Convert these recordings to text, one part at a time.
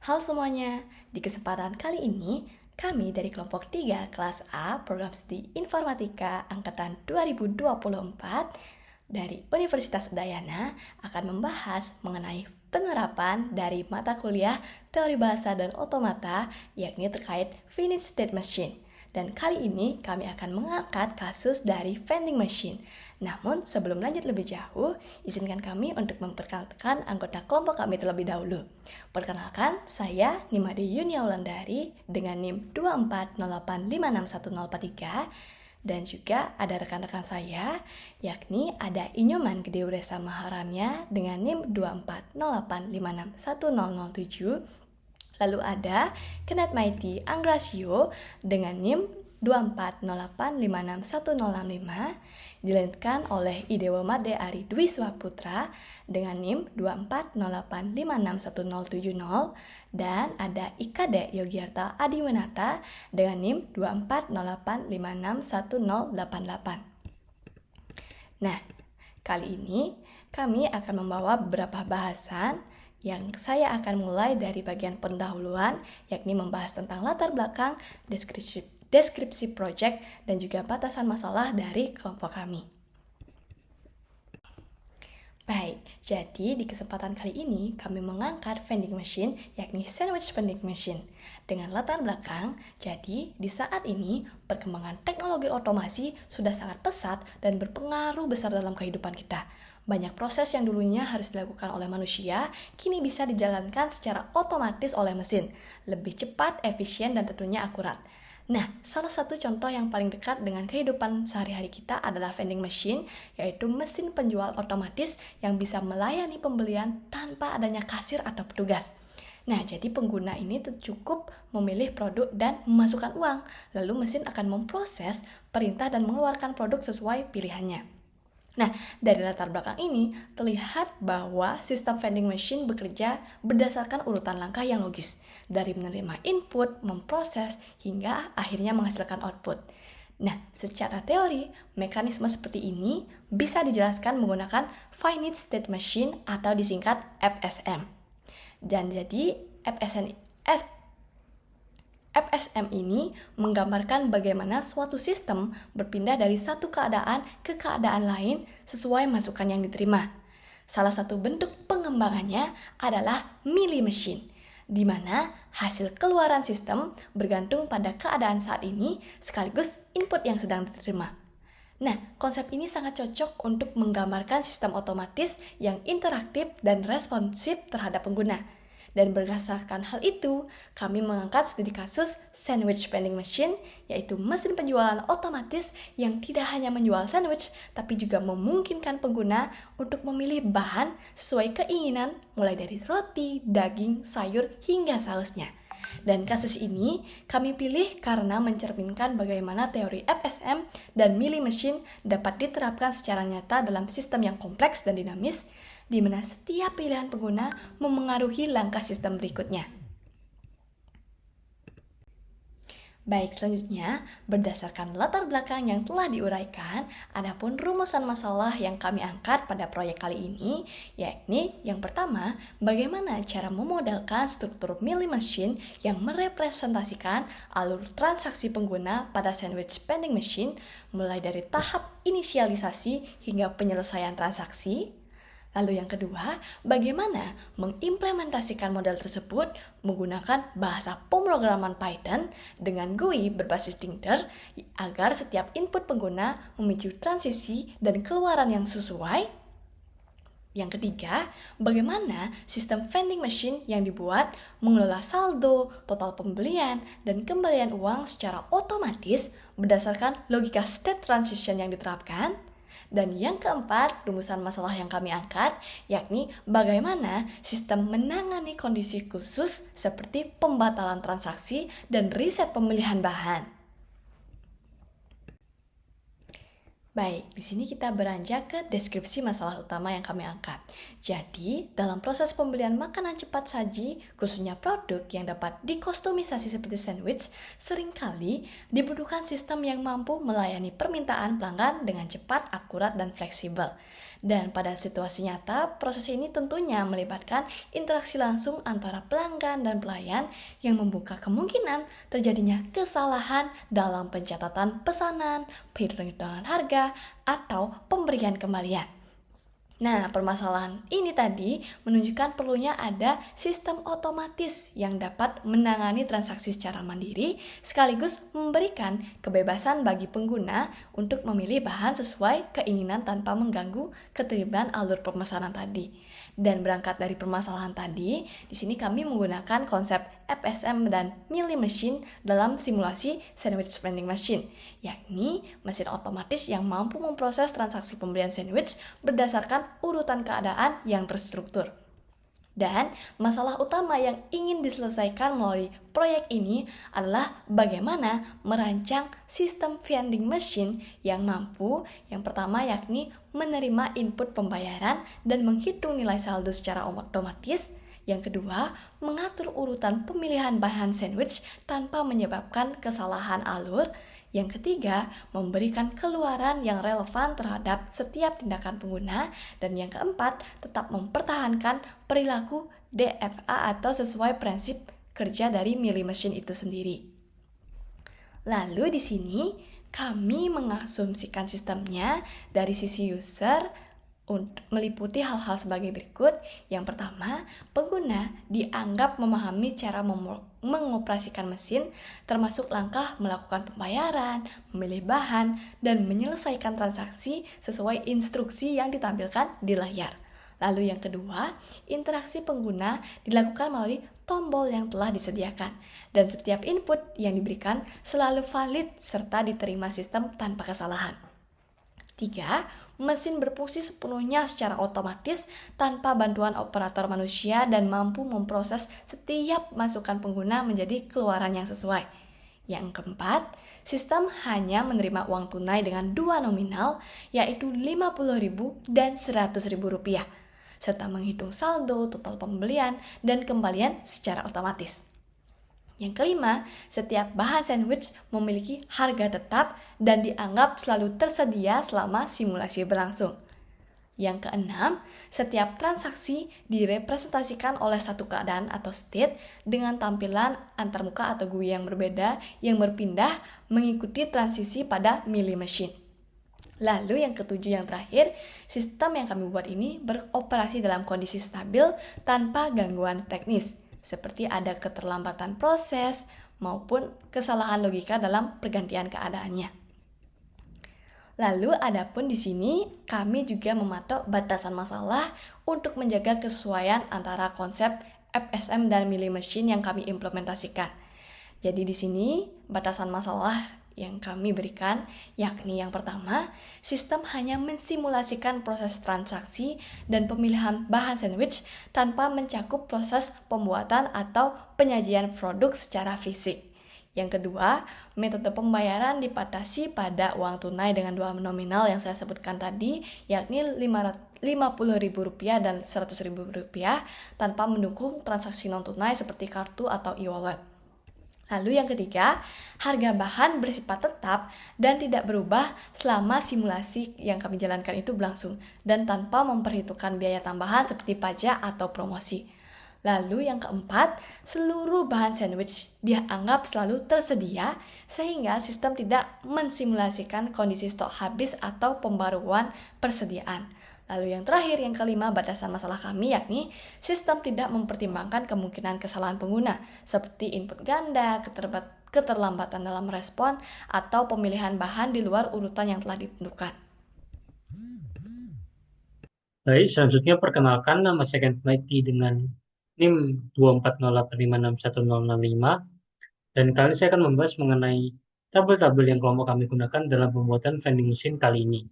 Halo semuanya, di kesempatan kali ini kami dari kelompok 3 kelas A program studi Informatika angkatan 2024 dari Universitas Udayana akan membahas mengenai penerapan dari mata kuliah teori bahasa dan otomata yakni terkait finite state machine. Dan kali ini kami akan mengangkat kasus dari vending machine. Namun sebelum lanjut lebih jauh, izinkan kami untuk memperkenalkan anggota kelompok kami terlebih dahulu. Perkenalkan, saya Nimade Yunia Wulandari dengan NIM 240856103 dan juga ada rekan-rekan saya, yakni ada Inyoman Gede Uresa Maharamya dengan NIM 240856107. Lalu ada Kenneth Maiti Anggrasio dengan NIM 240856105, dilanjutkan oleh Idewo Made Ari Dwi Swaputra dengan NIM 240856170, dan ada Ikade Yogyarta Adiwinata dengan NIM 240856108. Nah, kali ini kami akan membawa beberapa bahasan yang saya akan mulai dari bagian pendahuluan, yakni membahas tentang latar belakang, deskripsi project, dan juga batasan masalah dari kelompok kami. Baik, jadi di kesempatan kali ini kami mengangkat vending machine, yakni sandwich vending machine. Dengan latar belakang, jadi di saat ini perkembangan teknologi otomasi sudah sangat pesat dan berpengaruh besar dalam kehidupan kita. Banyak proses yang dulunya harus dilakukan oleh manusia, kini bisa dijalankan secara otomatis oleh mesin. Lebih cepat, efisien, dan tentunya akurat. Nah, salah satu contoh yang paling dekat dengan kehidupan sehari-hari kita adalah vending machine, yaitu mesin penjual otomatis yang bisa melayani pembelian tanpa adanya kasir atau petugas. Nah, jadi pengguna ini cukup memilih produk dan memasukkan uang, lalu mesin akan memproses perintah dan mengeluarkan produk sesuai pilihannya. Nah, dari latar belakang ini, terlihat bahwa sistem vending machine bekerja berdasarkan urutan langkah yang logis, dari menerima input, memproses, hingga akhirnya menghasilkan output. Nah, secara teori, mekanisme seperti ini bisa dijelaskan menggunakan finite state machine atau disingkat FSM. Dan jadi, FSM ini menggambarkan bagaimana suatu sistem berpindah dari satu keadaan ke keadaan lain sesuai masukan yang diterima. Salah satu bentuk pengembangannya adalah milli machine, di mana hasil keluaran sistem bergantung pada keadaan saat ini sekaligus input yang sedang diterima. Nah, konsep ini sangat cocok untuk menggambarkan sistem otomatis yang interaktif dan responsif terhadap pengguna. Dan berdasarkan hal itu, kami mengangkat studi kasus sandwich vending machine, yaitu mesin penjualan otomatis yang tidak hanya menjual sandwich, tapi juga memungkinkan pengguna untuk memilih bahan sesuai keinginan, mulai dari roti, daging, sayur, hingga sausnya. Dan kasus ini kami pilih karena mencerminkan bagaimana teori FSM dan milli machine dapat diterapkan secara nyata dalam sistem yang kompleks dan dinamis, di mana setiap pilihan pengguna memengaruhi langkah sistem berikutnya. Baik, selanjutnya, berdasarkan latar belakang yang telah diuraikan, adapun rumusan masalah yang kami angkat pada proyek kali ini, yakni yang pertama, bagaimana cara memodelkan struktur milli machine yang merepresentasikan alur transaksi pengguna pada sandwich vending machine, mulai dari tahap inisialisasi hingga penyelesaian transaksi. Lalu yang kedua, bagaimana mengimplementasikan model tersebut menggunakan bahasa pemrograman Python dengan GUI berbasis Tinkter agar setiap input pengguna memicu transisi dan keluaran yang sesuai. Yang ketiga, bagaimana sistem vending machine yang dibuat mengelola saldo, total pembelian, dan kembalian uang secara otomatis berdasarkan logika state transition yang diterapkan. Dan yang keempat, rumusan masalah yang kami angkat, yakni bagaimana sistem menangani kondisi khusus seperti pembatalan transaksi dan riset pemilihan bahan. Baik, di sini kita beranjak ke deskripsi masalah utama yang kami angkat. Jadi, dalam proses pembelian makanan cepat saji, khususnya produk yang dapat dikostumisasi seperti sandwich, seringkali dibutuhkan sistem yang mampu melayani permintaan pelanggan dengan cepat, akurat, dan fleksibel. Dan pada situasi nyata, proses ini tentunya melibatkan interaksi langsung antara pelanggan dan pelayan yang membuka kemungkinan terjadinya kesalahan dalam pencatatan pesanan, perhitungan harga, atau pemberian kembalian. Nah, permasalahan ini tadi menunjukkan perlunya ada sistem otomatis yang dapat menangani transaksi secara mandiri sekaligus memberikan kebebasan bagi pengguna untuk memilih bahan sesuai keinginan tanpa mengganggu keterlibatan alur pemesanan tadi. Dan berangkat dari permasalahan tadi, di sini kami menggunakan konsep FSM dan milling machine dalam simulasi sandwich vending machine, yakni mesin otomatis yang mampu memproses transaksi pembelian sandwich berdasarkan urutan keadaan yang terstruktur. Dan masalah utama yang ingin diselesaikan melalui proyek ini adalah bagaimana merancang sistem vending machine yang mampu, yang pertama yakni menerima input pembayaran dan menghitung nilai saldo secara otomatis. Yang kedua, mengatur urutan pemilihan bahan sandwich tanpa menyebabkan kesalahan alur. Yang ketiga, memberikan keluaran yang relevan terhadap setiap tindakan pengguna. Dan yang keempat, tetap mempertahankan perilaku DFA atau sesuai prinsip kerja dari milling machine itu sendiri. Lalu di sini kami mengasumsikan sistemnya dari sisi user untuk meliputi hal-hal sebagai berikut. Yang pertama, pengguna dianggap memahami cara mengoperasikan mesin, termasuk langkah melakukan pembayaran, memilih bahan, dan menyelesaikan transaksi sesuai instruksi yang ditampilkan di layar. Lalu yang kedua, interaksi pengguna dilakukan melalui tombol yang telah disediakan, dan setiap input yang diberikan selalu valid serta diterima sistem tanpa kesalahan. 3. Mesin berfungsi sepenuhnya secara otomatis tanpa bantuan operator manusia dan mampu memproses setiap masukan pengguna menjadi keluaran yang sesuai. Yang keempat, sistem hanya menerima uang tunai dengan dua nominal, yaitu Rp50.000 dan Rp100.000, serta menghitung saldo, total pembelian, dan kembalian secara otomatis. Yang kelima, setiap bahan sandwich memiliki harga tetap dan dianggap selalu tersedia selama simulasi berlangsung. Yang keenam, setiap transaksi direpresentasikan oleh satu keadaan atau state dengan tampilan antarmuka atau GUI yang berbeda yang berpindah mengikuti transisi pada milling machine. Lalu yang ketujuh yang terakhir, sistem yang kami buat ini beroperasi dalam kondisi stabil tanpa gangguan teknis, seperti ada keterlambatan proses maupun kesalahan logika dalam pergantian keadaannya. Lalu adapun di sini kami juga mematok batasan masalah untuk menjaga kesesuaian antara konsep FSM dan milling machine yang kami implementasikan. Jadi di sini batasan masalah yang kami berikan, yakni yang pertama, sistem hanya mensimulasikan proses transaksi dan pemilihan bahan sandwich tanpa mencakup proses pembuatan atau penyajian produk secara fisik. Yang kedua, metode pembayaran dibatasi pada uang tunai dengan dua nominal yang saya sebutkan tadi, yakni Rp50.000 dan Rp100.000 tanpa mendukung transaksi non-tunai seperti kartu atau e-wallet. Lalu yang ketiga, harga bahan bersifat tetap dan tidak berubah selama simulasi yang kami jalankan itu berlangsung dan tanpa memperhitungkan biaya tambahan seperti pajak atau promosi. Lalu yang keempat, seluruh bahan sandwich dianggap selalu tersedia sehingga sistem tidak mensimulasikan kondisi stok habis atau pembaruan persediaan. Lalu yang terakhir, yang kelima, batasan masalah kami yakni sistem tidak mempertimbangkan kemungkinan kesalahan pengguna seperti input ganda, keterlambatan dalam respon, atau pemilihan bahan di luar urutan yang telah ditentukan. Baik, selanjutnya perkenalkan, nama saya Ken Maiti dengan NIM 24085610065, dan kali ini saya akan membahas mengenai tabel-tabel yang kelompok kami gunakan dalam pembuatan vending machine kali ini.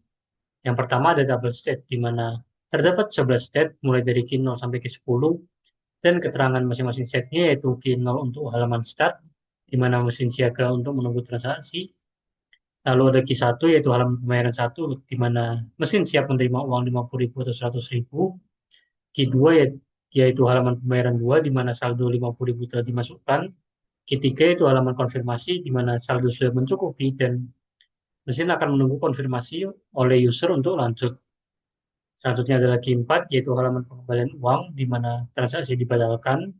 Yang pertama ada tabel state, di mana terdapat 11 state mulai dari Q0 sampai Q10, dan keterangan masing-masing state-nya yaitu Q0 untuk halaman start, di mana mesin siaga untuk menunggu transaksi. Lalu ada Q1 yaitu halaman pembayaran 1, di mana mesin siap menerima uang Rp50.000 atau Rp100.000. Q2 yaitu halaman pembayaran 2, di mana saldo Rp50.000 telah dimasukkan. Q3 yaitu halaman konfirmasi, di mana saldo sudah mencukupi dan mesin akan menunggu konfirmasi oleh user untuk lanjut. Selanjutnya adalah Q4, yaitu halaman pengembalian uang, di mana transaksi dibatalkan.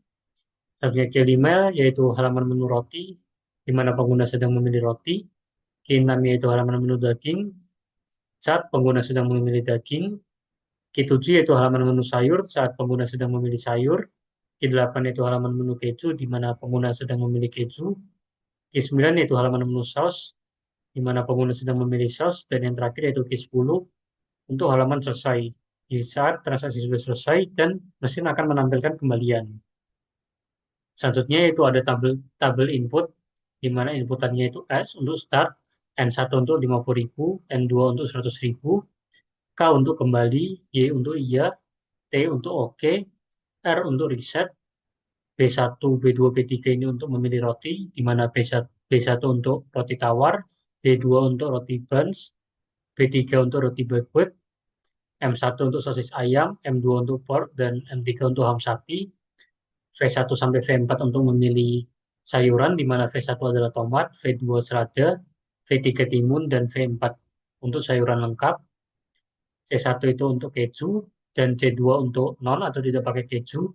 Selanjutnya Q5, yaitu halaman menu roti, di mana pengguna sedang memilih roti. Q6, yaitu halaman menu daging, saat pengguna sedang memilih daging. Q7, yaitu halaman menu sayur, saat pengguna sedang memilih sayur. Q8, yaitu halaman menu keju, di mana pengguna sedang memilih keju. Q9, yaitu halaman menu saus, di mana pengguna sedang memilih saus. Dan yang terakhir yaitu Q10, untuk halaman selesai. Di saat transaksi sudah selesai dan mesin akan menampilkan kembalian. Selanjutnya itu ada tabel input, di mana inputannya itu S untuk start, N1 untuk 50.000, N2 untuk 100.000, K untuk kembali, Y untuk iya, T untuk oke, R untuk reset, B1, B2, B3 ini untuk memilih roti, di mana B1 untuk roti tawar, B2 untuk roti buns, B3 untuk roti bucket, M1 untuk sosis ayam, M2 untuk pork, dan M3 untuk ham sapi, V1 sampai V4 untuk memilih sayuran, di mana V1 adalah tomat, V2 selada, V3 timun, dan V4 untuk sayuran lengkap. C1 itu untuk keju, dan C2 untuk non atau tidak pakai keju.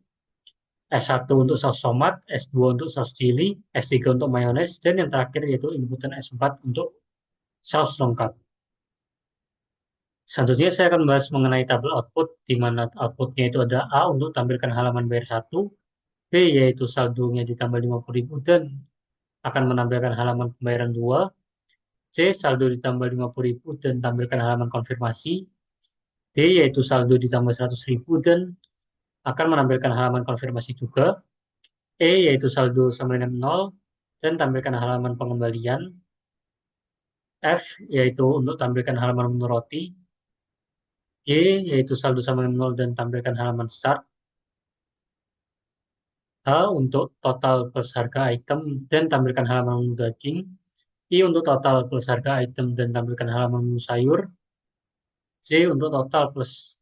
S1 untuk saus tomat, S2 untuk saus chili, S3 untuk mayones, dan yang terakhir yaitu inputan S4 untuk saus lengkap. Selanjutnya saya akan membahas mengenai tabel output, di mana outputnya itu ada A untuk tampilkan halaman bayar 1, B yaitu saldonya ditambah 50.000 dan akan menampilkan halaman pembayaran 2, C saldo ditambah 50.000 dan tampilkan halaman konfirmasi, D yaitu saldo ditambah 100.000 dan akan menampilkan halaman konfirmasi juga, E yaitu saldo sama dengan 0 dan tampilkan halaman pengembalian, F yaitu untuk tampilkan halaman menu roti, G yaitu saldo sama dengan 0 dan tampilkan halaman start, H untuk total plus harga item dan tampilkan halaman menu daging, I untuk total plus harga item dan tampilkan halaman menu sayur, C untuk total plus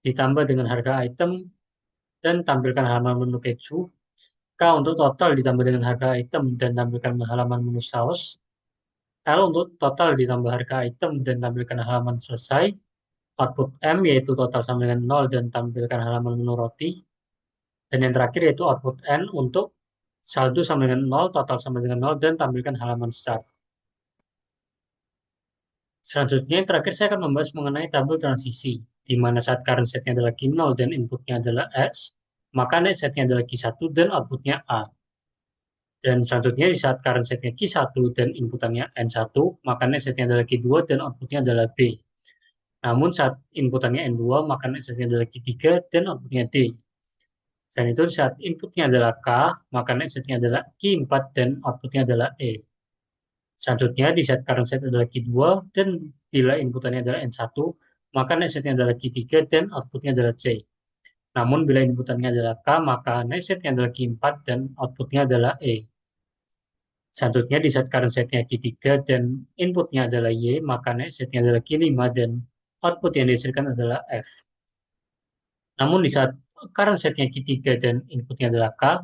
ditambah dengan harga item dan tampilkan halaman menu keju, K untuk total ditambah dengan harga item dan tampilkan halaman menu saus, L untuk total ditambah harga item dan tampilkan halaman selesai, output M yaitu total sama dengan 0 dan tampilkan halaman menu roti, dan yang terakhir yaitu output N untuk saldo sama dengan 0, total sama dengan 0, dan tampilkan halaman start. Selanjutnya yang terakhir saya akan membahas mengenai tabel transisi, di mana saat current setnya adalah Q0 dan inputnya adalah X, maka net setnya adalah Q1 dan outputnya A. Dan selanjutnya di saat current setnya Q1 dan inputannya N1, maka net setnya adalah Q2 dan outputnya adalah B. Namun saat inputannya N2, maka net setnya adalah Q3 dan outputnya D. Selain itu saat inputnya adalah K, maka net setnya adalah Q4 dan outputnya adalah E. Selanjutnya di saat current set adalah Q2 dan bila inputannya adalah N1, maka net setnya adalah Q3 dan outputnya adalah C. Namun bila inputannya adalah K, maka net setnya adalah Q4 dan outputnya adalah E. Selanjutnya di saat current setnya Q3 dan inputnya adalah Y, maka net setnya adalah Q5 dan output yang dihasilkan adalah F. Namun di saat current setnya Q3 dan inputnya adalah K,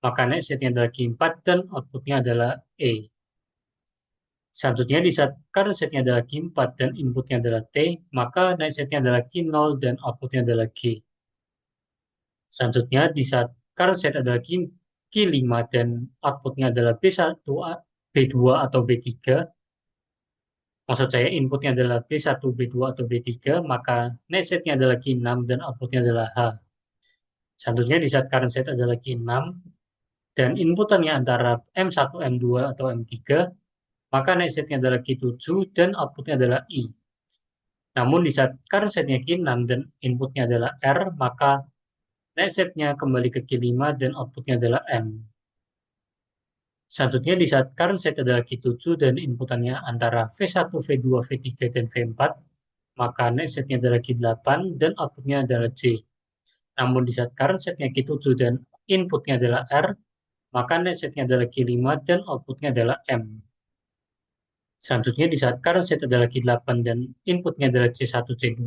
maka net setnya adalah Q4 dan outputnya adalah E. Selanjutnya di saat current setnya adalah Q4 dan inputnya adalah T, maka net setnya adalah Q0 dan outputnya adalah G. Selanjutnya di saat current set adalah Q5 dan outputnya adalah B1, B2 atau B3, maksud saya inputnya adalah B1, B2 atau B3, maka net setnya adalah Q6 dan outputnya adalah H. Selanjutnya di saat current set adalah Q6 dan inputannya antara M1, M2 atau M3, maka net setnya adalah Q7 dan outputnya adalah I. Namun di saat current setnya Q6 dan inputnya adalah R, maka net setnya kembali ke Q5 dan outputnya adalah M. Selanjutnya di saat current set adalah Q7 dan inputannya antara V1, V2, V3, dan V4, maka net setnya adalah Q8 dan outputnya adalah J. Namun di saat current setnya Q7 dan inputnya adalah R, maka net setnya adalah Q5 dan outputnya adalah M. Selanjutnya di saat current set adalah Q8 dan inputnya adalah C1, C2,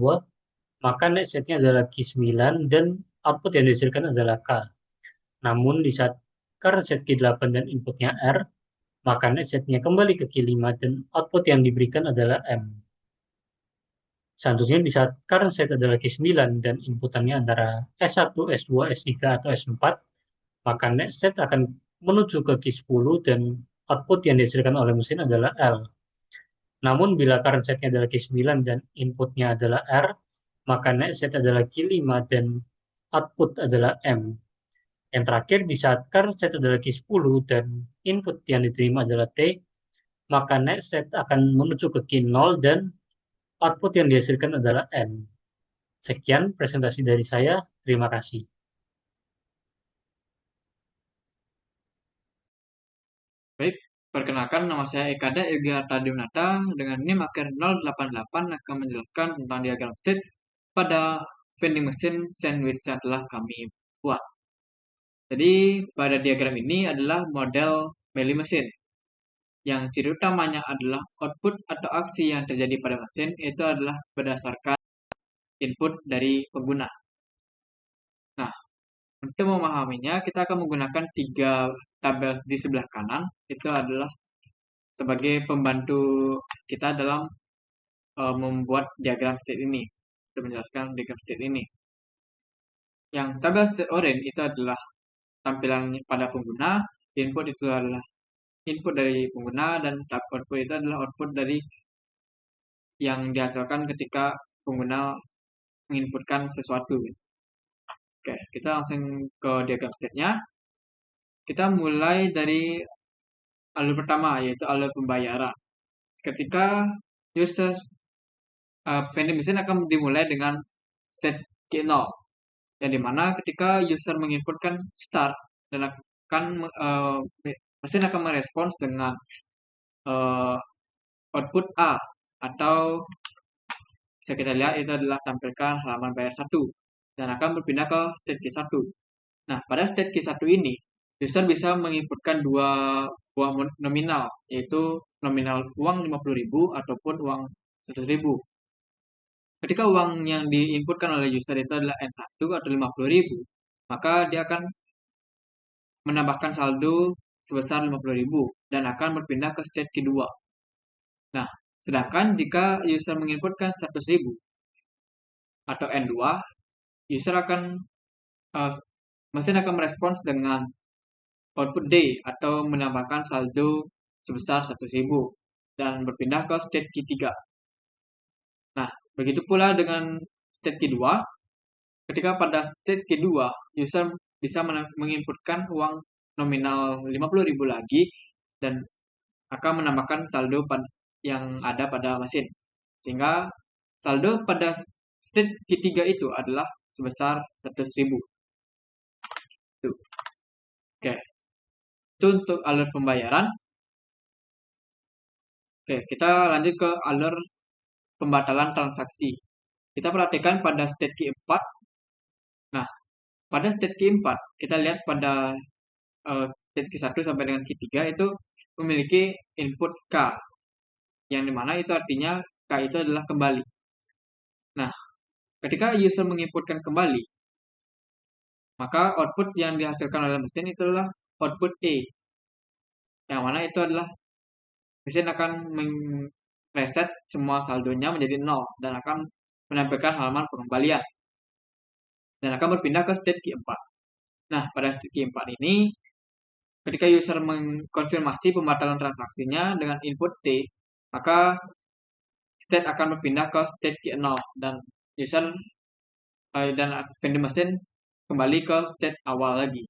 maka net setnya adalah Q9 dan output yang dihasilkan adalah K. Namun di saat current set Q8 dan inputnya R, maka net setnya kembali ke Q5 dan output yang diberikan adalah M. Selanjutnya di saat current state adalah Q9 dan inputannya antara S1, S2, S3, atau S4, maka next state akan menuju ke Q10 dan output yang dihasilkan oleh mesin adalah L. Namun bila current state-nya adalah Q9 dan inputnya adalah R, maka next state adalah Q5 dan output adalah M. Yang terakhir, di saat current state adalah Q10 dan input yang diterima adalah T, maka next state akan menuju ke Q0 dan output yang dihasilkan adalah N. Sekian presentasi dari saya. Terima kasih. Baik, perkenalkan nama saya Ekada Yogi Dinata dengan NIM akhir 088 akan menjelaskan tentang diagram state pada vending machine sandwich yang telah kami buat. Jadi pada diagram ini adalah model Meili mesin yang ciri utamanya adalah output atau aksi yang terjadi pada mesin itu adalah berdasarkan input dari pengguna. Nah, untuk memahaminya kita akan menggunakan 3 tabel di sebelah kanan itu adalah sebagai pembantu kita dalam membuat diagram state ini, untuk menjelaskan diagram state ini. Yang tabel state orange itu adalah tampilan pada pengguna, input itu adalah input dari pengguna, dan tab output itu adalah output dari yang dihasilkan ketika pengguna menginputkan sesuatu. Oke, kita langsung ke diagram state-nya. Kita mulai dari alur pertama, yaitu alur pembayaran. Ketika user vending machine akan dimulai dengan state Q0, yang dimana ketika user menginputkan start dan akan mesin akan merespons dengan output A, atau bisa kita lihat itu adalah tampilkan halaman bayar 1 dan akan berpindah ke state Q1. Nah, pada state Q1 ini user bisa menginputkan dua buah nominal, yaitu nominal uang 50.000 ataupun uang 100.000. Ketika uang yang diinputkan oleh user itu adalah N1 atau 50.000, maka dia akan menambahkan saldo sebesar 50.000 dan akan berpindah ke state Q2. Nah, sedangkan jika user menginputkan 100.000 atau N2, user akan mesin akan merespons dengan output D atau menambahkan saldo sebesar 100.000 dan berpindah ke state Q3. Nah, begitu pula dengan state Q2. Ketika pada state Q2, user bisa menginputkan uang nominal 50.000 lagi dan akan menambahkan saldo yang ada pada mesin. Sehingga saldo pada state Q3 itu adalah sebesar 100.000. Oke. Itu untuk alur pembayaran. Oke, kita lanjut ke alur pembatalan transaksi. Kita perhatikan pada state Q4. Nah, pada state Q4, kita lihat pada state Q1 sampai dengan Q3 itu memiliki input K, yang dimana itu artinya K itu adalah kembali. Nah, ketika user menginputkan kembali, maka output yang dihasilkan oleh mesin itu adalah output E, yang mana itu adalah mesin akan reset semua saldonya menjadi 0 dan akan menampilkan halaman pengembalian dan akan berpindah ke state Q4. Nah, pada state Q4 ini, ketika user mengkonfirmasi pembatalan transaksinya dengan input T, maka state akan berpindah ke state Q0 dan user dan vending machine kembali ke state awal lagi,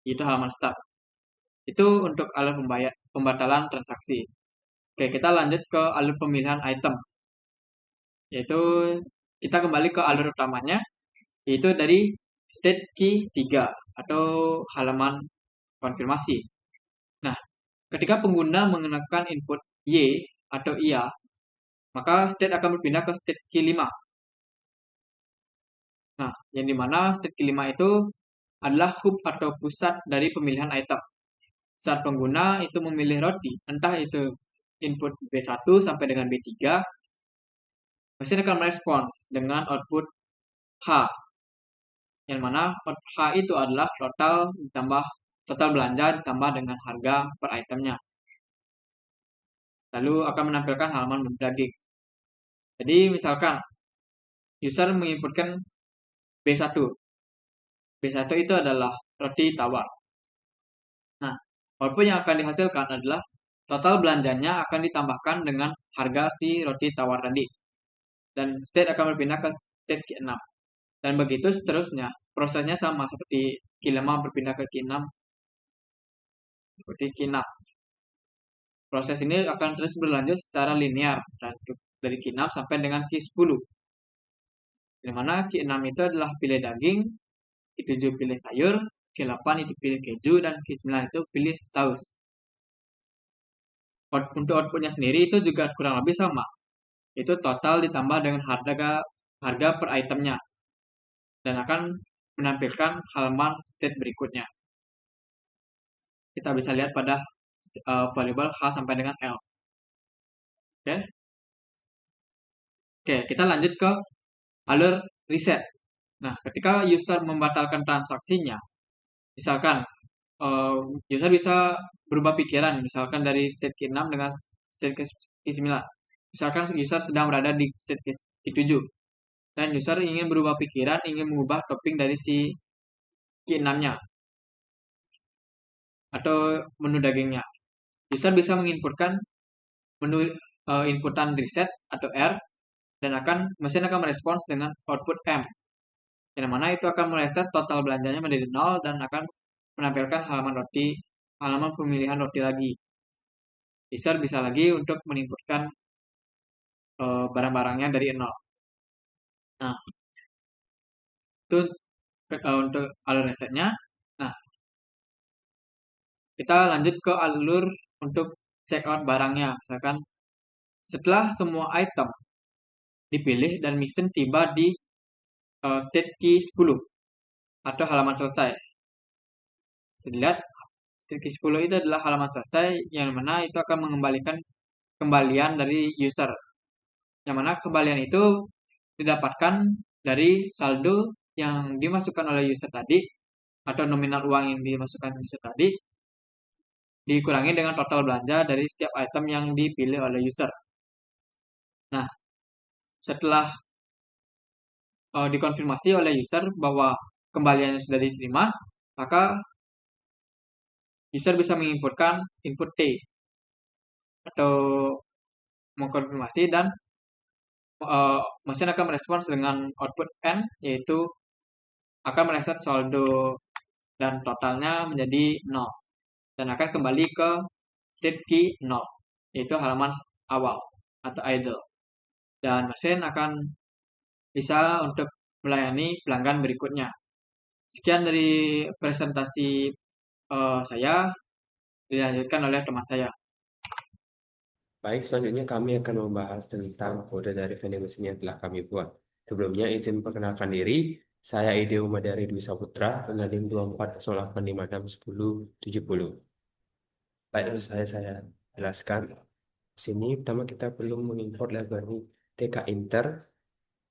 itu halaman start. Itu untuk alur pembatalan transaksi. Oke, kita lanjut ke alur pemilihan item, yaitu kita kembali ke alur utamanya, yaitu dari state key 3 atau halaman konfirmasi. Nah, ketika pengguna mengenakan input Y atau IA, maka state akan berpindah ke state key 5. Nah, yang dimana state key 5 itu adalah hub atau pusat dari pemilihan item. Saat pengguna itu memilih roti, entah itu input B1 sampai dengan B3, mesin akan merespons dengan output H, yang mana output H itu adalah total belanja ditambah dengan harga per itemnya. Lalu akan menampilkan halaman menu daging. Jadi misalkan user menginputkan B1. B1 itu adalah roti tawar. Nah, output yang akan dihasilkan adalah total belanjanya akan ditambahkan dengan harga si roti tawar tadi. Dan state akan berpindah ke state Q6. Dan begitu seterusnya. Prosesnya sama seperti Q5 berpindah ke Q6. Seperti Q6. Proses ini akan terus berlanjut secara linear. Dan dari Q6 sampai dengan Q10. Di mana Q6 itu adalah pilih daging, Q7 pilih sayur, Q8 itu pilih keju, dan Q9 itu pilih saus. Untuk outputnya sendiri itu juga kurang lebih sama. Itu total ditambah dengan harga per itemnya. Dan akan menampilkan halaman state berikutnya. Kita bisa lihat pada variabel H sampai dengan L. Oke. Oke, kita lanjut ke alur reset. Nah, ketika user membatalkan transaksinya, misalkan user bisa berubah pikiran, misalkan dari state Q6 dengan state Q9. Misalkan user sedang berada di state Q7, dan user ingin berubah pikiran, ingin mengubah topping dari si Q6-nya, atau menu dagingnya. User bisa menginputkan menu inputan reset atau R, dan mesin akan merespons dengan output M, yang mana itu akan mereset total belanjanya menjadi 0 dan akan menampilkan halaman pemilihan roti lagi. User bisa lagi untuk menginputkan barang-barangnya dari 0. Nah, itu untuk alur resetnya. Nah, kita lanjut ke alur untuk checkout barangnya. Misalkan setelah semua item dipilih dan mesin tiba di state key 10 atau halaman selesai. Bisa dilihat state key 10 itu adalah halaman selesai yang mana itu akan mengembalikan kembalian dari user. Yang mana kembalian itu didapatkan dari saldo yang dimasukkan oleh user tadi atau nominal uang yang dimasukkan user tadi dikurangi dengan total belanja dari setiap item yang dipilih oleh user. Nah, setelah dikonfirmasi oleh user bahwa kembaliannya sudah diterima, maka user bisa menginputkan input T atau mengkonfirmasi, dan mesin akan merespons dengan output N, yaitu akan mereset saldo dan totalnya menjadi 0 dan akan kembali ke state key 0, yaitu halaman awal atau idle, dan mesin akan bisa untuk melayani pelanggan berikutnya. Sekian dari presentasi saya, dilanjutkan oleh teman saya. Baik, selanjutnya kami akan membahas tentang kode dari vending machine yang telah kami buat. Sebelumnya, izin perkenalkan diri. Saya Ideo Madari Dwi Saputra dengan NIM 2408561070. Baik, langsung saya jelaskan. Di sini pertama kita perlu mengimport library TK Inter,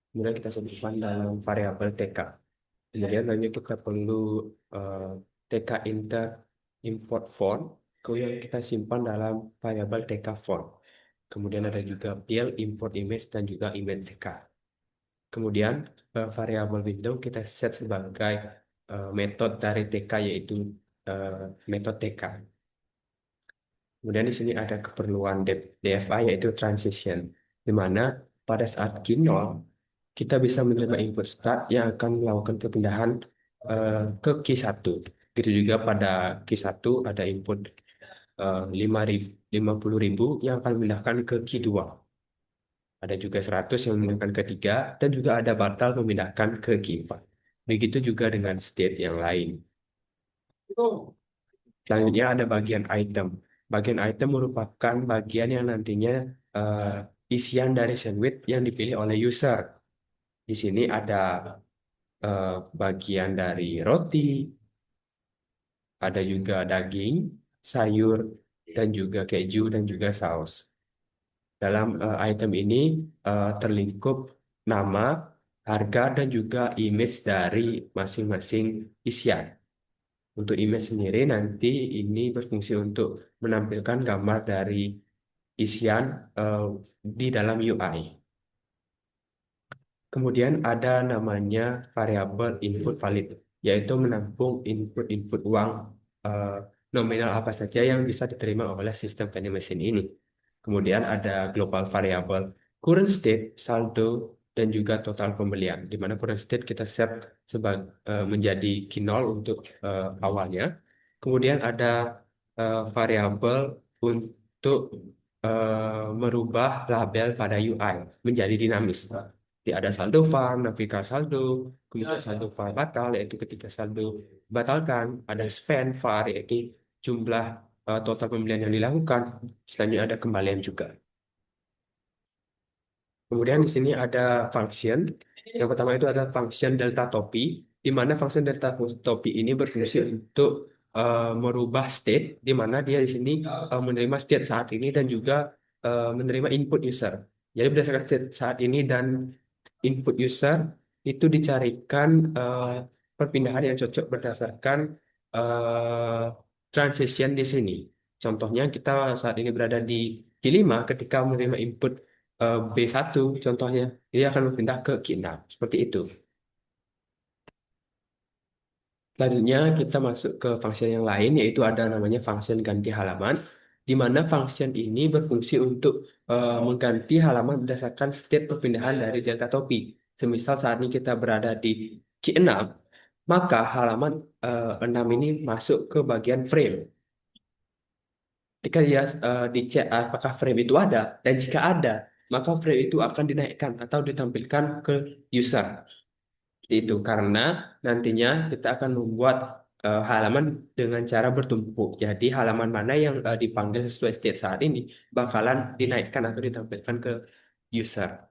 kemudian kita simpan dalam variabel TK. Kemudian lanjut kita perlu TK Inter import font, kemudian kita simpan dalam variabel TK font. Kemudian ada juga build, import image, dan juga image TK. Kemudian variabel window kita set sebagai metode dari TK, yaitu metode TK. Kemudian di sini ada keperluan DFI, yaitu transition, di mana pada saat Q0 kita bisa menerima input start yang akan melakukan perpindahan ke Q1. Gitu juga pada Q1 ada input 50.000 yang akan memindahkan ke Q2. Ada juga 100 yang memindahkan ke 3, dan juga ada batal memindahkan ke Q4. Begitu juga dengan state yang lain. Selanjutnya ada bagian item. Bagian item merupakan bagian yang nantinya isian dari sandwich yang dipilih oleh user. Di sini ada bagian dari roti, ada juga daging, sayur, dan juga keju, dan juga saus. Dalam item ini terlingkup nama, harga, dan juga image dari masing-masing isian. Untuk image sendiri nanti ini berfungsi untuk menampilkan gambar dari isian di dalam UI. Kemudian ada namanya variabel input valid, yaitu menampung input-input uang eh, nominal apa saja yang bisa diterima oleh sistem vending machine ini. Kemudian ada global variable current state, saldo, dan juga total pembelian. Di mana current state kita set menjadi Q0 untuk awalnya. Kemudian ada variabel untuk merubah label pada UI menjadi dinamis. Jadi ada saldo var, navigasi saldo, kemudian saldo var batal, yaitu ketika saldo batalkan, ada spend var, yaitu jumlah total pembelian yang dilakukan. Selanjutnya ada kembalian juga. Kemudian di sini ada function. Yang pertama itu ada function delta topi, di mana function delta topi ini berfungsi untuk merubah state, di mana dia di sini menerima state saat ini dan juga menerima input user. Jadi berdasarkan state saat ini dan input user itu dicarikan perpindahan yang cocok berdasarkan eh, transition di sini. Contohnya kita saat ini berada di Q5 ketika menerima input B1 contohnya, dia akan berpindah ke Q6. Seperti itu. Selanjutnya kita masuk ke function yang lain, yaitu ada namanya function ganti halaman, di mana function ini berfungsi untuk mengganti halaman berdasarkan state perpindahan dari delta topi. Semisal saat ini kita berada di Q6, maka halaman 6 ini masuk ke bagian frame. Ketika dia dicek apakah frame itu ada, dan jika ada, maka frame itu akan dinaikkan atau ditampilkan ke user. Itu karena nantinya kita akan membuat halaman dengan cara bertumpuk. Jadi halaman mana yang dipanggil sesuai state saat ini bakalan dinaikkan atau ditampilkan ke user.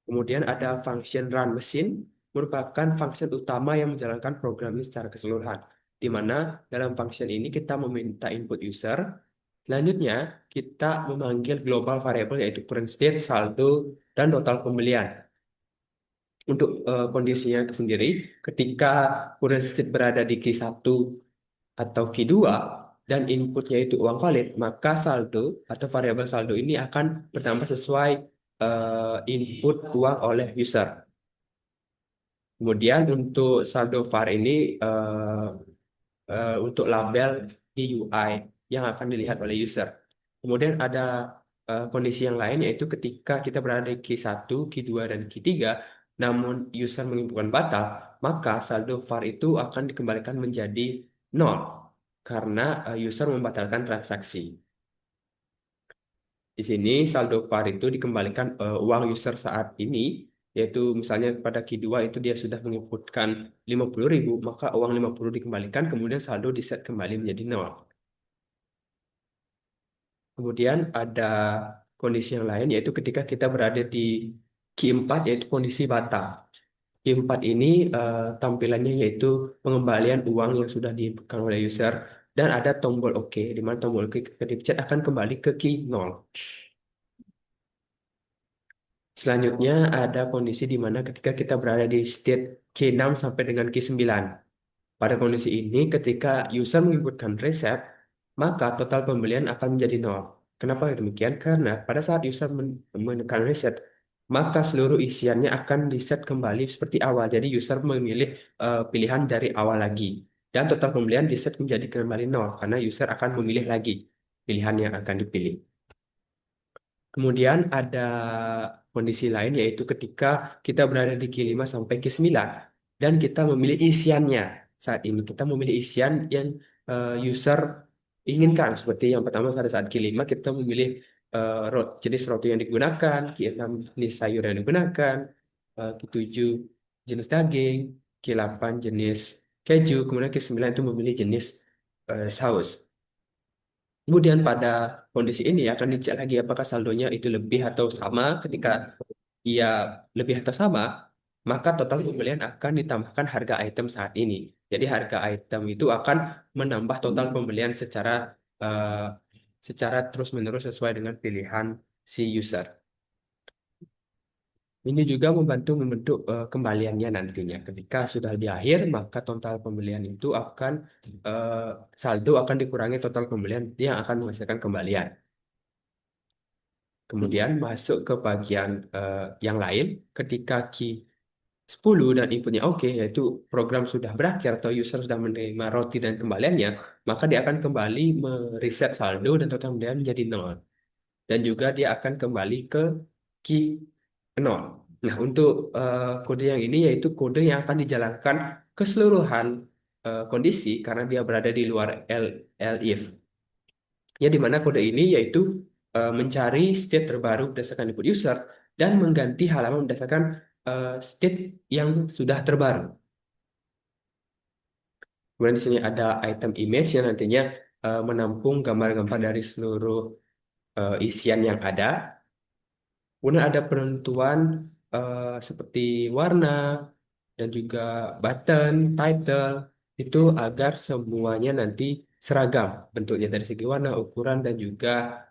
Kemudian ada function run machine, merupakan function utama yang menjalankan program ini secara keseluruhan. Di mana dalam function ini kita meminta input user. Selanjutnya kita memanggil global variable yaitu current state, saldo, dan total pembelian. Untuk kondisinya itu sendiri, ketika current state berada di Q1 atau Q2 dan inputnya itu uang valid, maka saldo atau variabel saldo ini akan bertambah sesuai input uang oleh user. Kemudian untuk saldo var ini untuk label di UI yang akan dilihat oleh user. Kemudian ada kondisi yang lain yaitu ketika kita berada di Q1, Q2, dan Q3, namun user menginputkan batal, maka saldo var itu akan dikembalikan menjadi 0 karena user membatalkan transaksi. Di sini saldo var itu dikembalikan uang user saat ini, yaitu misalnya pada Q2 itu dia sudah menginputkan 50.000, maka uang 50 dikembalikan, kemudian saldo diset kembali menjadi 0. Kemudian ada kondisi yang lain yaitu ketika kita berada di Q4 yaitu kondisi batal. Q4 ini tampilannya yaitu pengembalian uang yang sudah diinputkan oleh user dan ada tombol OK, di mana tombol OK ketika dipencet akan kembali ke Q0. Selanjutnya ada kondisi di mana ketika kita berada di state Q6 sampai dengan Q9. Pada kondisi ini, ketika user menginputkan reset, maka total pembelian akan menjadi 0. Kenapa demikian? Karena pada saat user menekan reset, maka seluruh isiannya akan diset kembali seperti awal. Jadi user memilih pilihan dari awal lagi. Dan total pembelian diset menjadi kembali 0, karena user akan memilih lagi pilihan yang akan dipilih. Kemudian ada kondisi lain yaitu ketika kita berada di Q5 sampai Q9 dan kita memilih isiannya. Saat ini kita memilih isian yang user inginkan. Seperti yang pertama pada saat Q5 kita memilih jenis roti yang digunakan, Q6 jenis sayur yang digunakan, Q7 jenis daging, Q8 jenis keju, kemudian Q9 itu memilih jenis saus. Kemudian pada kondisi ini akan dicek lagi apakah saldonya itu lebih atau sama. Ketika ia lebih atau sama, maka total pembelian akan ditambahkan harga item saat ini. Jadi harga item itu akan menambah total pembelian eh, secara terus-menerus sesuai dengan pilihan si user. Ini juga membentuk kembaliannya nantinya. Ketika sudah di akhir, maka total pembelian itu akan eh, saldo akan dikurangi total pembelian yang akan menghasilkan kembalian. Kemudian masuk ke bagian yang lain ketika key 10 dan inputnya oke, yaitu program sudah berakhir atau user sudah menerima roti dan kembaliannya, maka dia akan kembali mereset saldo dan total pembelian menjadi 0. Dan juga dia akan kembali ke key 0. Nah, untuk kode yang ini yaitu kode yang akan dijalankan keseluruhan kondisi karena dia berada di luar elif. Ya, di mana kode ini yaitu mencari state terbaru berdasarkan input user dan mengganti halaman berdasarkan state yang sudah terbaru. Kemudian di sini ada item image yang nantinya menampung gambar-gambar dari seluruh isian yang ada. Kemudian ada penentuan seperti warna dan juga button, title, itu agar semuanya nanti seragam bentuknya dari segi warna, ukuran, dan juga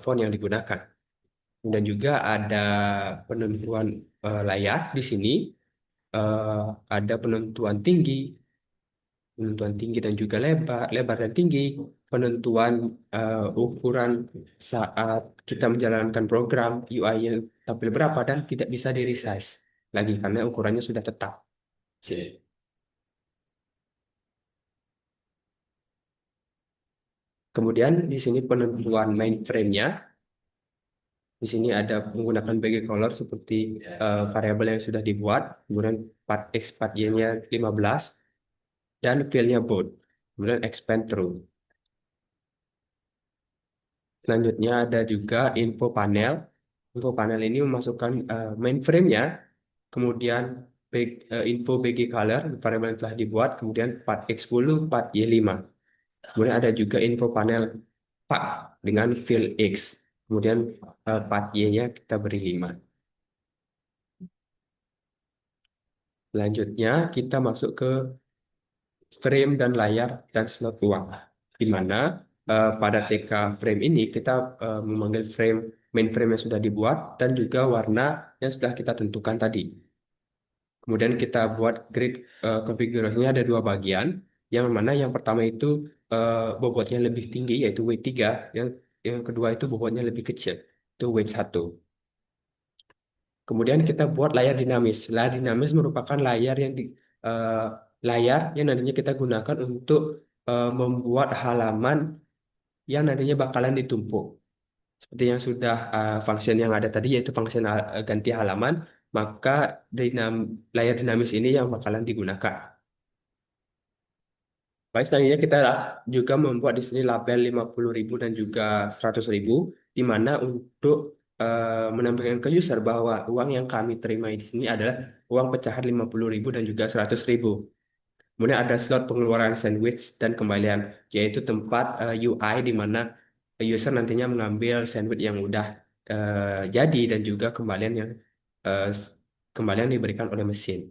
font yang digunakan. Dan juga ada penentuan layar di sini, eh, ada penentuan tinggi dan juga lebar dan tinggi, penentuan ukuran saat kita menjalankan program UI-nya tampil berapa dan tidak bisa di resize lagi karena ukurannya sudah tetap. Sini. Kemudian di sini penentuan mainframe-nya. Di sini ada menggunakan background color seperti variabel yang sudah dibuat, kemudian part X, part Y-nya 15, dan fill-nya bold, kemudian expand through. Selanjutnya ada juga info panel. Info panel ini memasukkan mainframe-nya, kemudian info BG color, variabel yang telah dibuat, kemudian part X10, part Y5. Kemudian ada juga info panel part dengan fill X. Kemudian part Y-nya kita beri 5. Selanjutnya kita masuk ke frame dan layar dan slot uang. Di mana pada TK frame ini kita memanggil main frame yang sudah dibuat dan juga warna yang sudah kita tentukan tadi. Kemudian kita buat grid konfigurasinya ada 2 bagian. Yang mana yang pertama itu bobotnya lebih tinggi yaitu weight 3, yang kedua itu bobotnya lebih kecil, itu weight 1. Kemudian kita buat layar dinamis. Layar dinamis merupakan eh, layar yang nantinya kita gunakan untuk membuat halaman yang nantinya bakalan ditumpuk. Seperti yang sudah function yang ada tadi yaitu function ganti halaman, maka layar dinamis ini yang bakalan digunakan. Baik, selanjutnya kita juga membuat di sini label 50.000 dan juga 100.000, di mana untuk menampilkan ke user bahwa uang yang kami terima di sini adalah uang pecahan 50.000 dan juga 100.000. Kemudian ada slot pengeluaran sandwich dan kembalian, yaitu tempat UI di mana user nantinya mengambil sandwich yang udah jadi dan juga uh, kembalian diberikan oleh mesin.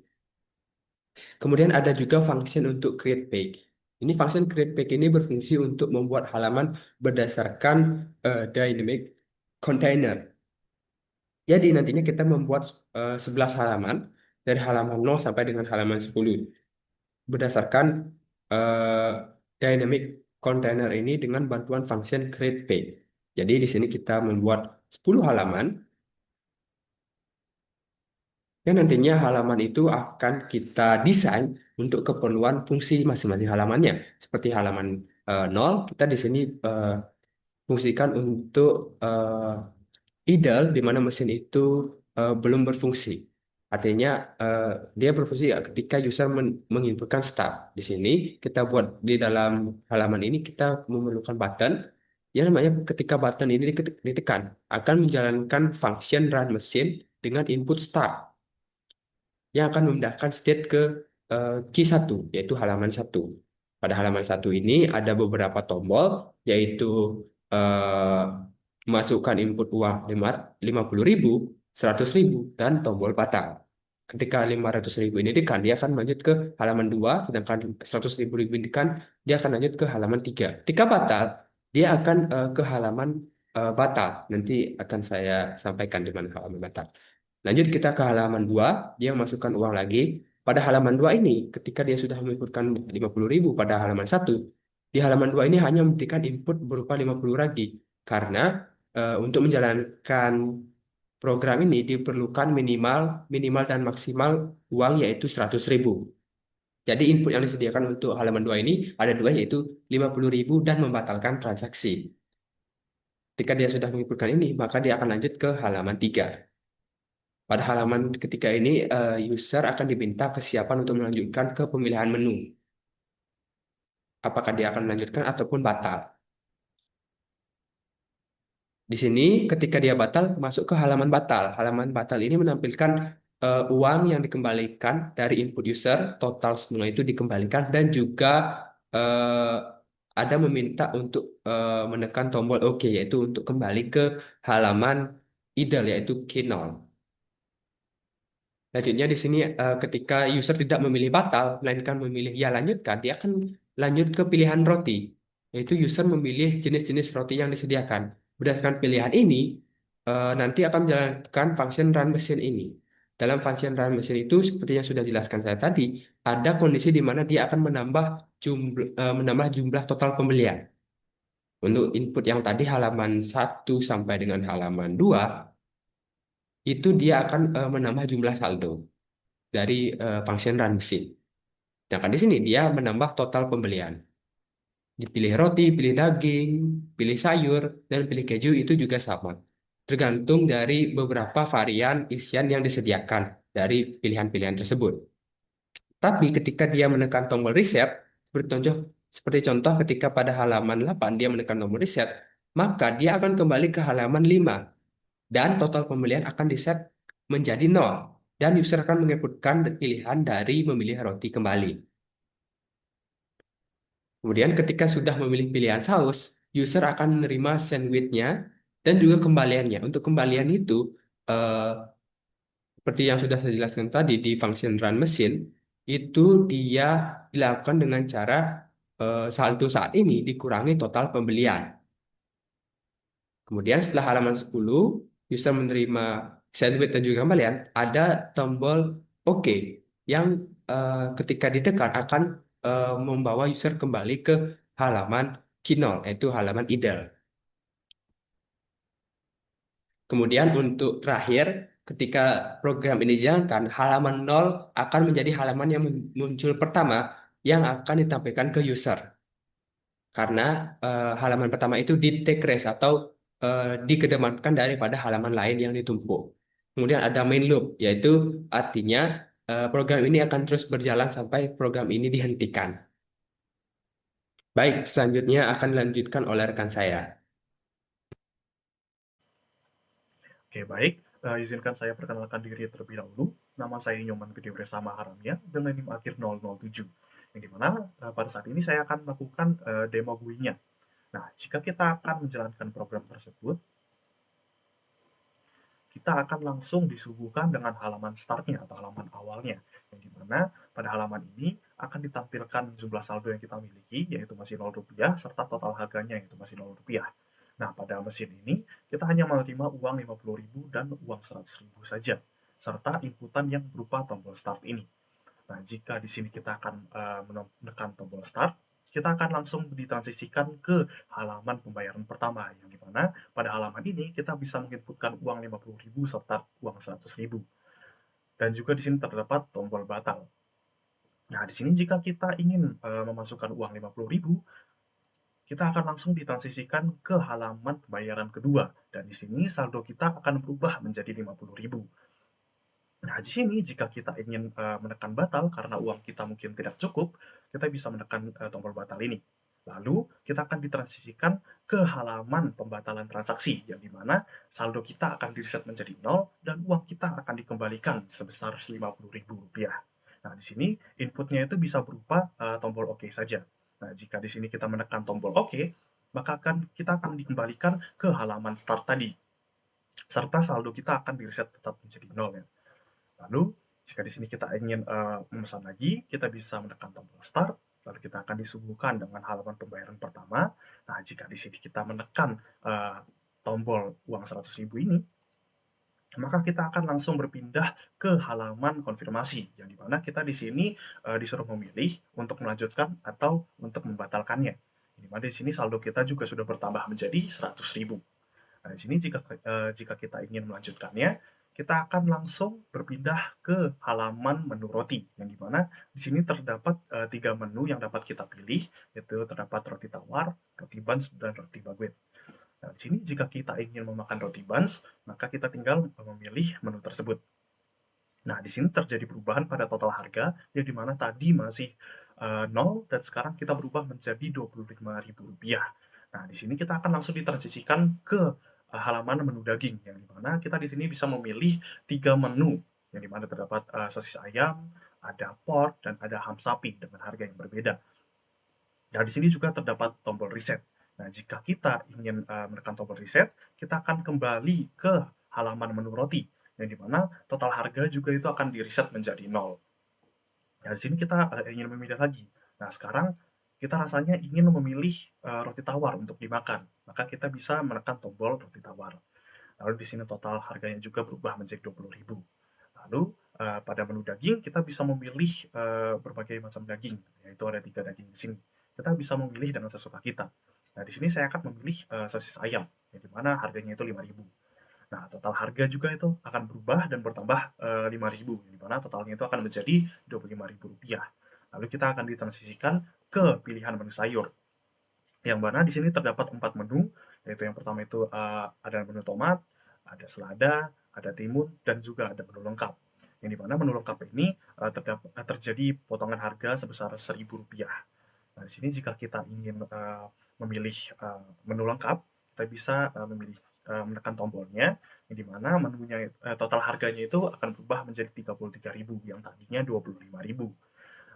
Kemudian ada juga function untuk create page. Ini function create page ini berfungsi untuk membuat halaman berdasarkan dynamic container. Jadi nantinya kita membuat 11 halaman dari halaman 0 sampai dengan halaman 10 berdasarkan uh, dynamic container ini dengan bantuan function create page. Jadi di sini kita membuat 10 halaman yang nantinya halaman itu akan kita desain untuk keperluan fungsi masing-masing halamannya. Seperti halaman 0, kita di sini fungsikan untuk idle di mana mesin itu belum berfungsi. Artinya dia berfungsi ketika user menginputkan start. Di sini kita buat di dalam halaman ini kita memerlukan button yang namanya ketika button ini ditekan akan menjalankan function run mesin dengan input start yang akan memindahkan state ke key 1 yaitu halaman 1. Pada halaman 1 ini ada beberapa tombol yaitu eh, masukkan input uang 50.000, 100.000, dan tombol batal. Ketika 500.000 ini ditekan, dia akan lanjut ke halaman 2, sedangkan 100.000 ditekan, dia akan lanjut ke halaman 3. Ketika batal, dia akan ke halaman batal. Nanti akan saya sampaikan di mana halaman batal. Lanjut kita ke halaman 2, dia masukkan uang lagi. Pada halaman 2 ini, ketika dia sudah menginputkan 50.000 pada halaman 1, di halaman 2 ini hanya memberikan input berupa 50 lagi. Karena untuk menjalankan program ini diperlukan minimal dan maksimal uang yaitu 100.000. Jadi input yang disediakan untuk halaman 2 ini ada dua yaitu 50.000 dan membatalkan transaksi. Ketika dia sudah menginputkan ini, maka dia akan lanjut ke halaman 3. Pada halaman ketiga ini, user akan diminta kesiapan untuk melanjutkan ke pemilihan menu. Apakah dia akan melanjutkan ataupun batal. Di sini ketika dia batal, masuk ke halaman batal. Halaman batal ini menampilkan uang yang dikembalikan dari input user, total semua itu dikembalikan, dan juga eh, ada meminta untuk menekan tombol OK, yaitu untuk kembali ke halaman idle, yaitu key 0. Selanjutnya di sini ketika user tidak memilih batal, melainkan memilih ya lanjutkan, dia akan lanjut ke pilihan roti, yaitu user memilih jenis-jenis roti yang disediakan. Berdasarkan pilihan ini, nanti akan menjalankan function run mesin ini. Dalam function run mesin itu, seperti yang sudah dijelaskan saya tadi, ada kondisi di mana dia akan menambah jumlah total pembelian. Untuk input yang tadi halaman 1 sampai dengan halaman 2, itu dia akan menambah jumlah saldo dari function run mesin. Sedangkan di sini dia menambah total pembelian. Dipilih roti, pilih daging, pilih sayur, dan pilih keju itu juga sama. Tergantung dari beberapa varian isian yang disediakan dari pilihan-pilihan tersebut. Tapi ketika dia menekan tombol reset, seperti contoh ketika pada halaman 8 dia menekan tombol reset, maka dia akan kembali ke halaman 5 dan total pembelian akan diset menjadi 0 dan user akan menginputkan pilihan dari memilih roti kembali. Kemudian ketika sudah memilih pilihan saus, user akan menerima sandwichnya dan juga kembaliannya. Untuk kembalian itu, eh, seperti yang sudah saya jelaskan tadi di function run mesin, itu dia dilakukan dengan cara saldo saat ini dikurangi total pembelian. Kemudian setelah halaman 10, user menerima sandwich dan juga kembalian, ada tombol OK yang ketika ditekan akan membawa user kembali ke halaman Kinol, yaitu halaman idle. Kemudian untuk terakhir, ketika program ini dijalankan, halaman 0 akan menjadi halaman yang muncul pertama yang akan ditampilkan ke user. Karena halaman pertama itu di take rest atau dikedepankan daripada halaman lain yang ditumpuk. Kemudian ada main loop, yaitu artinya program ini akan terus berjalan sampai program ini dihentikan. Baik, selanjutnya akan dilanjutkan oleh rekan saya. Oke, baik. Izinkan saya perkenalkan diri terlebih dahulu. Nama saya Nyoman Gede Bersama Haramya dengan NIM akhir 007. Yang dimana pada saat ini saya akan melakukan demo GUI-nya. Nah, jika kita akan menjalankan program tersebut, kita akan langsung disuguhkan dengan halaman start-nya atau halaman awalnya. Yang dimana pada halaman ini akan ditampilkan jumlah saldo yang kita miliki, yaitu masih Rp0, serta total harganya, yaitu masih Rp0. Nah, pada mesin ini, kita hanya menerima uang Rp50.000 dan uang Rp100.000 saja, serta inputan yang berupa tombol start ini. Nah, jika di sini kita akan menekan tombol start, kita akan langsung ditransisikan ke halaman pembayaran pertama, yang dimana pada halaman ini kita bisa menginputkan uang Rp50.000 serta uang Rp100.000. Dan juga di sini terdapat tombol batal. Nah, di sini jika kita ingin memasukkan uang Rp50.000, kita akan langsung ditransisikan ke halaman pembayaran kedua. Dan di sini saldo kita akan berubah menjadi Rp50.000. Nah, di sini jika kita ingin menekan batal karena uang kita mungkin tidak cukup, kita bisa menekan tombol batal ini. Lalu kita akan ditransisikan ke halaman pembatalan transaksi, yang dimana saldo kita akan di-reset menjadi 0 dan uang kita akan dikembalikan sebesar Rp50.000. Nah, di sini inputnya itu bisa berupa tombol OK saja. Nah, jika di sini kita menekan tombol OK, maka kita akan dikembalikan ke halaman start tadi, serta saldo kita akan di-reset tetap menjadi 0 ya. Lalu, jika di sini kita ingin memesan lagi, kita bisa menekan tombol start, lalu kita akan disuguhkan dengan halaman pembayaran pertama. Nah, jika di sini kita menekan tombol uang Rp100.000 ini, maka kita akan langsung berpindah ke halaman konfirmasi, yang dimana kita di sini disuruh memilih untuk melanjutkan atau untuk membatalkannya. Di mana di sini saldo kita juga sudah bertambah menjadi Rp100.000. Nah, di sini jika kita ingin melanjutkannya, kita akan langsung berpindah ke halaman menu roti, yang dimana di sini terdapat 3 menu yang dapat kita pilih, yaitu terdapat roti tawar, roti buns, dan roti baguette. Nah, di sini jika kita ingin memakan roti buns, maka kita tinggal memilih menu tersebut. Nah, di sini terjadi perubahan pada total harga, yang dimana tadi masih 0 dan sekarang kita berubah menjadi Rp25.000. Nah, di sini kita akan langsung ditransisikan ke halaman menu daging, yang dimana kita di sini bisa memilih 3 menu, yang dimana terdapat sosis ayam, ada pork, dan ada ham sapi dengan harga yang berbeda. Nah, di sini juga terdapat tombol reset. Nah, jika kita ingin menekan tombol reset, kita akan kembali ke halaman menu roti, yang dimana total harga juga itu akan di-reset menjadi 0. Nah, di sini kita ingin memilih lagi. Nah, sekarang kita rasanya ingin memilih roti tawar untuk dimakan, maka kita bisa menekan tombol roti tawar. Lalu di sini total harganya juga berubah menjadi 20.000. Lalu pada menu daging kita bisa memilih berbagai macam daging, yaitu ada 3 daging di sini. Kita bisa memilih dengan sesuka kita. Nah, di sini saya akan memilih sosis ayam, yang dimana harganya itu 5.000. Nah, total harga juga itu akan berubah dan bertambah 5.000, yang dimana totalnya itu akan menjadi Rp25.000. Lalu kita akan ditransisikan ke pilihan menu sayur, yang mana di sini terdapat 4 menu, yaitu yang pertama itu ada menu tomat, ada selada, ada timun, dan juga ada menu lengkap. Yang dimana menu lengkap ini terjadi potongan harga sebesar Rp1.000. Nah, di sini jika kita ingin memilih menu lengkap, kita bisa memilih menekan tombolnya, yang dimana menunya total harganya itu akan berubah menjadi Rp33.000 yang tadinya Rp25.000.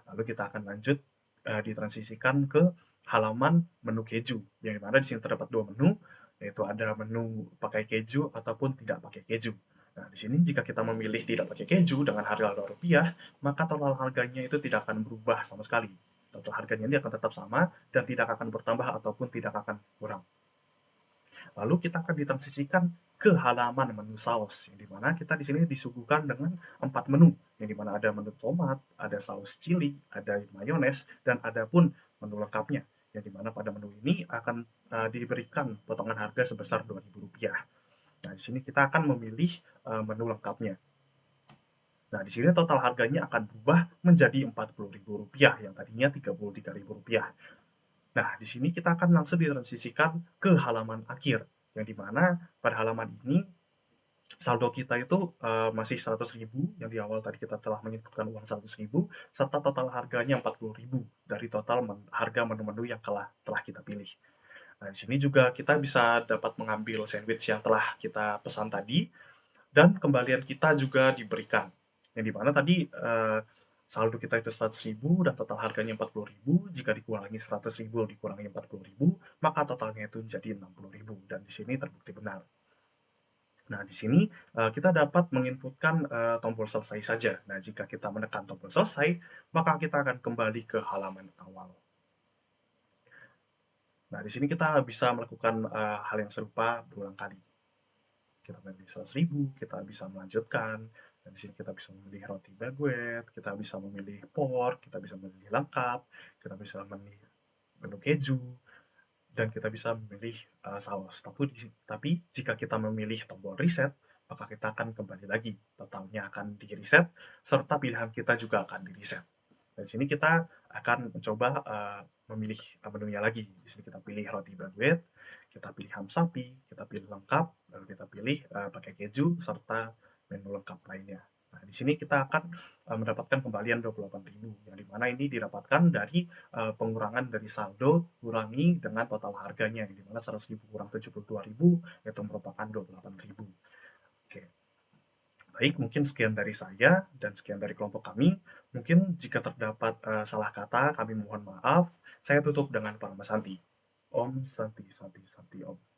Lalu kita akan lanjut ditransisikan ke halaman menu keju, yang dimana di sini terdapat 2 menu, yaitu ada menu pakai keju ataupun tidak pakai keju. Nah, di sini jika kita memilih tidak pakai keju dengan harga Rp2, maka total harganya itu tidak akan berubah sama sekali. Total harganya ini akan tetap sama dan tidak akan bertambah ataupun tidak akan kurang. Lalu kita akan ditransisikan ke halaman menu saus, yang dimana kita di sini disuguhkan dengan 4 menu, yang dimana ada menu tomat, ada saus chili, ada mayones, dan ada pun menu lengkapnya, yang dimana pada menu ini akan diberikan potongan harga sebesar Rp2.000. Nah, di sini kita akan memilih menu lengkapnya. Nah, di sini total harganya akan berubah menjadi Rp40.000 yang tadinya Rp33.000. Nah, di sini kita akan langsung ditransisikan ke halaman akhir, yang dimana pada halaman ini saldo kita itu masih 100.000, yang di awal tadi kita telah menyebutkan uang 100.000, serta total harganya 40.000 dari total harga menu-menu yang telah kita pilih. Nah, di sini juga kita bisa dapat mengambil sandwich yang telah kita pesan tadi, dan kembalian kita juga diberikan. Yang dimana tadi saldo kita itu 100.000 dan total harganya 40.000, jika dikurangi 100.000 dikurangi 40.000, maka totalnya itu menjadi 60.000, dan di sini terbukti benar. Nah, di sini kita dapat menginputkan tombol selesai saja. Nah, jika kita menekan tombol selesai, maka kita akan kembali ke halaman awal. Nah, di sini kita bisa melakukan hal yang serupa berulang kali. Kita memilih 100.000, kita bisa melanjutkan, dan di sini kita bisa memilih roti baguette, kita bisa memilih pork, kita bisa memilih lengkap, kita bisa memilih menu keju, dan kita bisa memilih saus. Tapi jika kita memilih tombol reset, maka kita akan kembali lagi, totalnya akan di-reset, serta pilihan kita juga akan di-reset. Di sini kita akan mencoba memilih menunya lagi. Di sini kita pilih roti baguette, kita pilih ham sapi, kita pilih lengkap, lalu kita pilih pakai keju serta menu lengkap lainnya. Nah, di sini kita akan mendapatkan kembalian 28.000, yang dimana ini didapatkan dari pengurangan dari saldo kurangi dengan total harganya, yang dimana 100.000 kurang 72.000 itu merupakan 28.000. Oke. Baik, mungkin sekian dari saya dan sekian dari kelompok kami. Mungkin jika terdapat salah kata, kami mohon maaf. Saya tutup dengan Parama Santi. Om Santi Santi Santi Om.